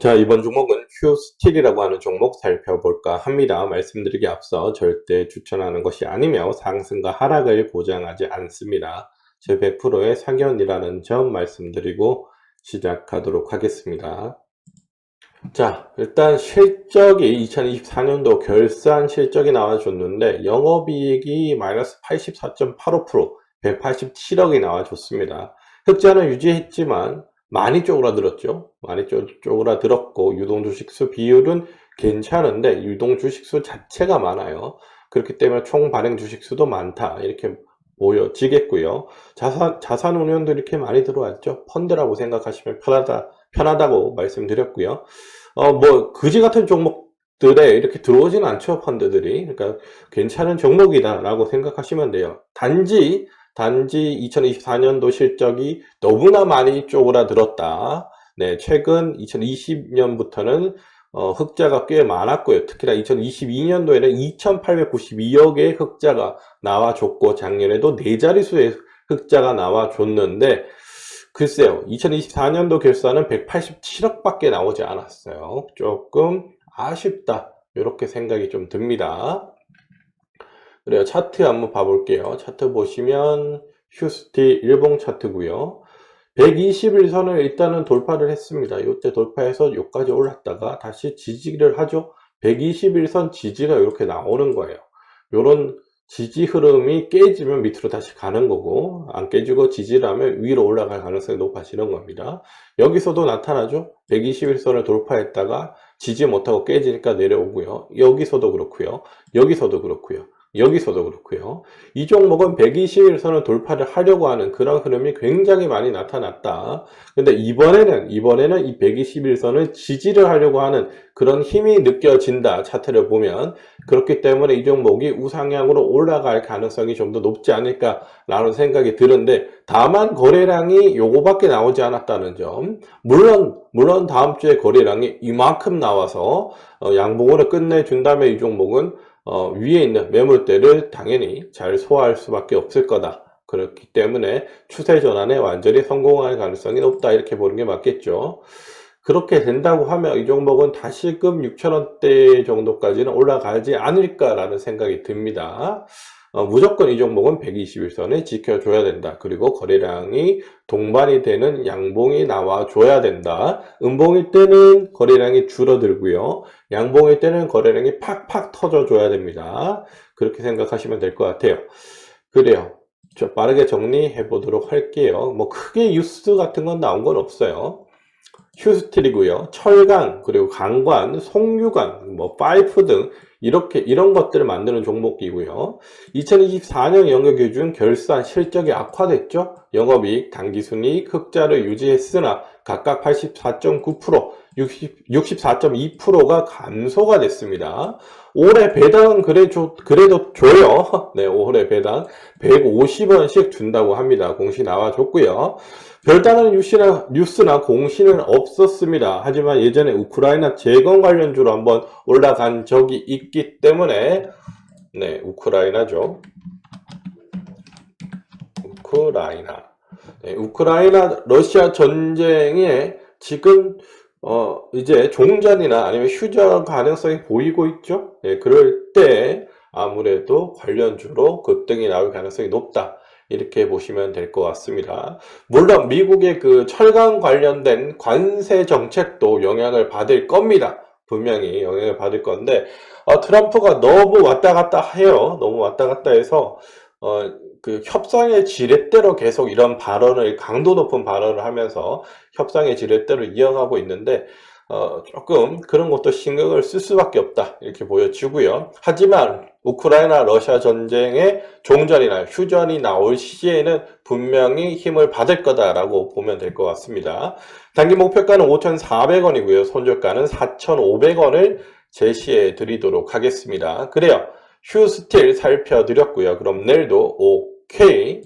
자, 이번 종목은 휴스틸이라고 하는 종목 살펴볼까 합니다. 말씀드리기 앞서 절대 추천하는 것이 아니며 상승과 하락을 보장하지 않습니다. 제 100%의 사견이라는 점 말씀드리고 시작하도록 하겠습니다. 자, 일단 실적이 2024년도 결산 실적이 나와줬는데 영업이익이 마이너스 84.85%, 187억이 나와줬습니다. 흑자는 유지했지만 많이 쪼그라들었죠. 많이 쪼그라들었고 유동주식수 비율은 괜찮은데 유동주식수 자체가 많아요. 그렇기 때문에 총 발행 주식수도 많다 이렇게 보여지겠고요. 자산 운용도 이렇게 많이 들어왔죠. 펀드라고 생각하시면 편하다고 말씀드렸고요. 뭐 그지 같은 종목들에 이렇게 들어오진 않죠, 펀드들이. 그러니까 괜찮은 종목이다라고 생각하시면 돼요. 단지 2024년도 실적이 너무나 많이 쪼그라들었다. 네, 최근 2020년부터는 흑자가 꽤 많았고요. 특히나 2022년도에는 2,892억의 흑자가 나와줬고 작년에도 4자릿수의 흑자가 나와줬는데 글쎄요, 2024년도 결산은 187억밖에 나오지 않았어요. 조금 아쉽다 이렇게 생각이 좀 듭니다. 그래요. 차트 한번 봐볼게요. 차트 보시면 휴스틸 일봉 차트고요. 121선을 일단은 돌파를 했습니다. 이때 돌파해서 여기까지 올랐다가 다시 지지를 하죠. 121선 지지가 이렇게 나오는 거예요. 요런 지지 흐름이 깨지면 밑으로 다시 가는 거고 안 깨지고 지지를 하면 위로 올라갈 가능성이 높아지는 겁니다. 여기서도 나타나죠. 121선을 돌파했다가 지지 못하고 깨지니까 내려오고요. 여기서도 그렇고요. 여기서도 그렇고요. 여기서도 그렇고요. 이 종목은 121선을 돌파를 하려고 하는 그런 흐름이 굉장히 많이 나타났다. 근데 이번에는 이 121선을 지지를 하려고 하는 그런 힘이 느껴진다. 차트를 보면. 그렇기 때문에 이 종목이 우상향으로 올라갈 가능성이 좀 더 높지 않을까라는 생각이 드는데 다만 거래량이 요거밖에 나오지 않았다는 점. 물론 다음 주에 거래량이 이만큼 나와서 양봉으로 끝내준다면 이 종목은 위에 있는 매물대를 당연히 잘 소화할 수밖에 없을 거다. 그렇기 때문에 추세 전환에 완전히 성공할 가능성이 높다 이렇게 보는 게 맞겠죠. 그렇게 된다고 하면 이 종목은 다시금 6,000원대 정도까지는 올라가지 않을까라는 생각이 듭니다. 무조건 이 종목은 121선을 지켜줘야 된다. 그리고 거래량이 동반이 되는 양봉이 나와줘야 된다. 음봉일 때는 거래량이 줄어들고요. 양봉일 때는 거래량이 팍팍 터져줘야 됩니다. 그렇게 생각하시면 될 것 같아요. 그래요. 저 빠르게 정리해 보도록 할게요. 뭐 크게 뉴스 같은 건 나온 건 없어요. 휴스틸이고요. 철강, 그리고 강관, 송유관, 뭐 파이프 등 이런 것들을 만드는 종목이고요. 2024년 영업기준 결산 실적이 악화됐죠. 영업이익, 당기순이익, 흑자를 유지했으나 각각 84.9%, 64.2%가 감소가 됐습니다. 올해 배당은 그래도 줘요. 네, 올해 배당 150원씩 준다고 합니다. 공시 나와줬고요. 별다른 뉴스나 공시는 없었습니다. 하지만 예전에 우크라이나 재건 관련주로 한번 올라간 적이 있기 때문에 네, 우크라이나죠. 우크라이나 러시아 전쟁에 지금 이제 종전이나 아니면 휴전 가능성이 보이고 있죠. 네, 그럴 때 아무래도 관련주로 급등이 나올 가능성이 높다. 이렇게 보시면 될 것 같습니다. 물론 미국의 그 철강 관련된 관세 정책도 영향을 받을 겁니다. 분명히 영향을 받을 건데 트럼프가 너무 왔다 갔다 해요. 너무 왔다 갔다 해서 그 협상의 지렛대로 계속 이런 발언을 강도 높은 발언을 하면서 협상의 지렛대로 이어가고 있는데 조금 그런 것도 신경을 쓸 수밖에 없다 이렇게 보여지고요. 하지만 우크라이나 러시아 전쟁의 종전이나 휴전이 나올 시에는 분명히 힘을 받을 거다라고 보면 될 것 같습니다. 단기 목표가는 5,400원이고요. 손절가는 4,500원을 제시해 드리도록 하겠습니다. 그래요. 휴스틸 살펴드렸고요. 그럼 내일도 오케이.